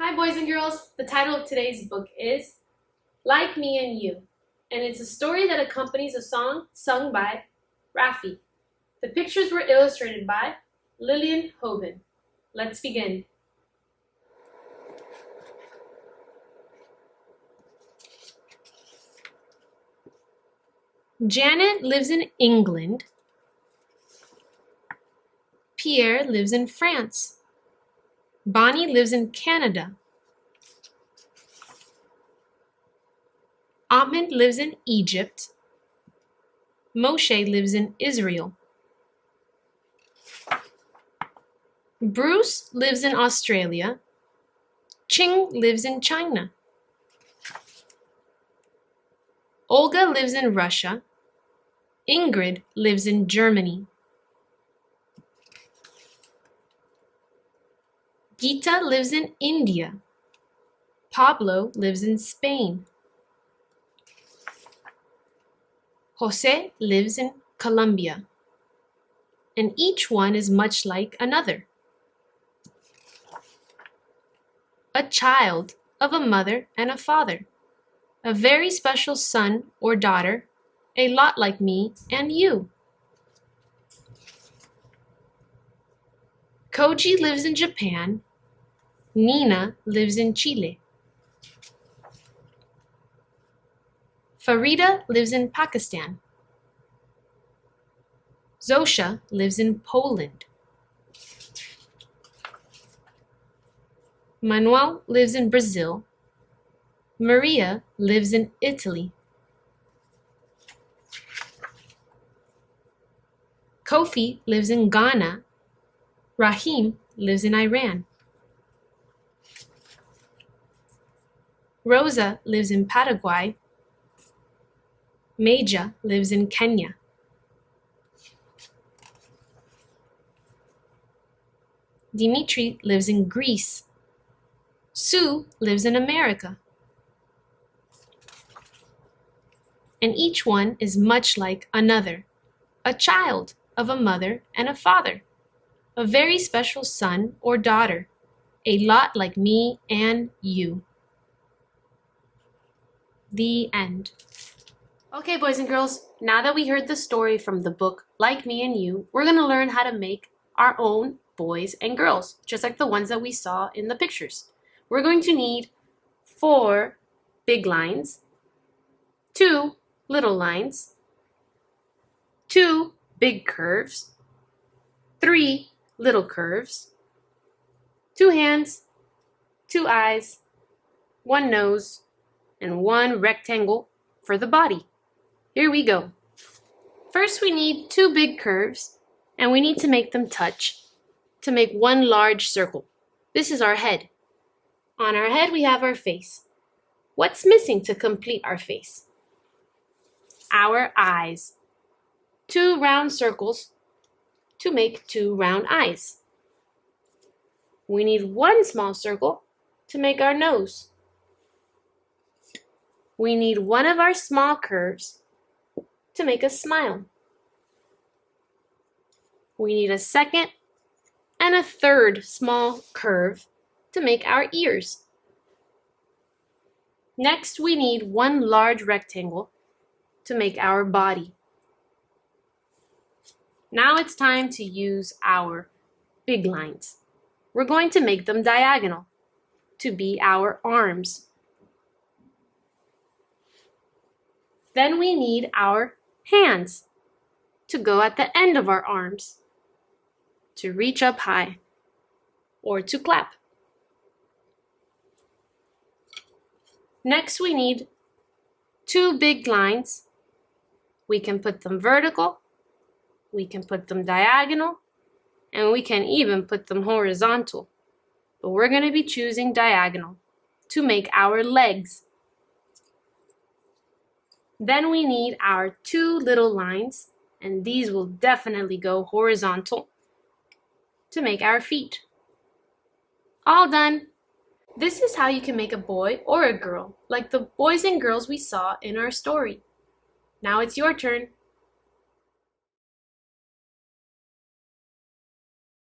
Hi boys and girls, the title of today's book is Like Me and You, and it's a story that accompanies a song sung by Raffi. The pictures were illustrated by Lillian Hogan. Let's begin. Janet lives in England. Pierre lives in France. Bonnie lives in Canada. Ahmed lives in Egypt. Moshe lives in Israel. Bruce lives in Australia. Ching lives in China. Olga lives in Russia. Ingrid lives in Germany. Gita lives in India. Pablo lives in Spain. Jose lives in Colombia. And each one is much like another. A child of a mother and a father. A very special son or daughter, a lot like me and you. Koji lives in Japan. Nina lives in Chile. Farida lives in Pakistan. Zosha lives in Poland. Manuel lives in Brazil. Maria lives in Italy. Kofi lives in Ghana. Rahim lives in Iran. Rosa lives in Paraguay. Meja lives in Kenya. Dimitri lives in Greece. Sue lives in America. And each one is much like another, a child of a mother and a father, a very special son or daughter, a lot like me and you. The end. Okay, boys and girls, now that we heard the story from the book Like Me and You, we're going to learn how to make our own boys and girls, just like the ones that we saw in the pictures. We're going to need 4 big lines, 2 little lines, 2 big curves, 3 little curves, 2 hands, 2 eyes, 1 nose, and 1 rectangle for the body. Here we go. First, we need 2 big curves, and we need to make them touch to make 1 large circle. This is our head. On our head, we have our face. What's missing to complete our face? Our eyes. 2 round circles to make 2 round eyes. We need 1 small circle to make our nose. We need 1 of our small curves to make a smile. We need a second and a third small curve to make our ears. Next, we need 1 large rectangle to make our body. Now it's time to use our big lines. We're going to make them diagonal to be our arms. Then we need our hands to go at the end of our arms, to reach up high, or to clap. Next, we need 2 big lines. We can put them vertical, we can put them diagonal, and we can even put them horizontal. But we're going to be choosing diagonal to make our legs. Then we need our 2 little lines, and these will definitely go horizontal to make our feet. All done. This is how you can make a boy or a girl, like the boys and girls we saw in our story. Now it's your turn.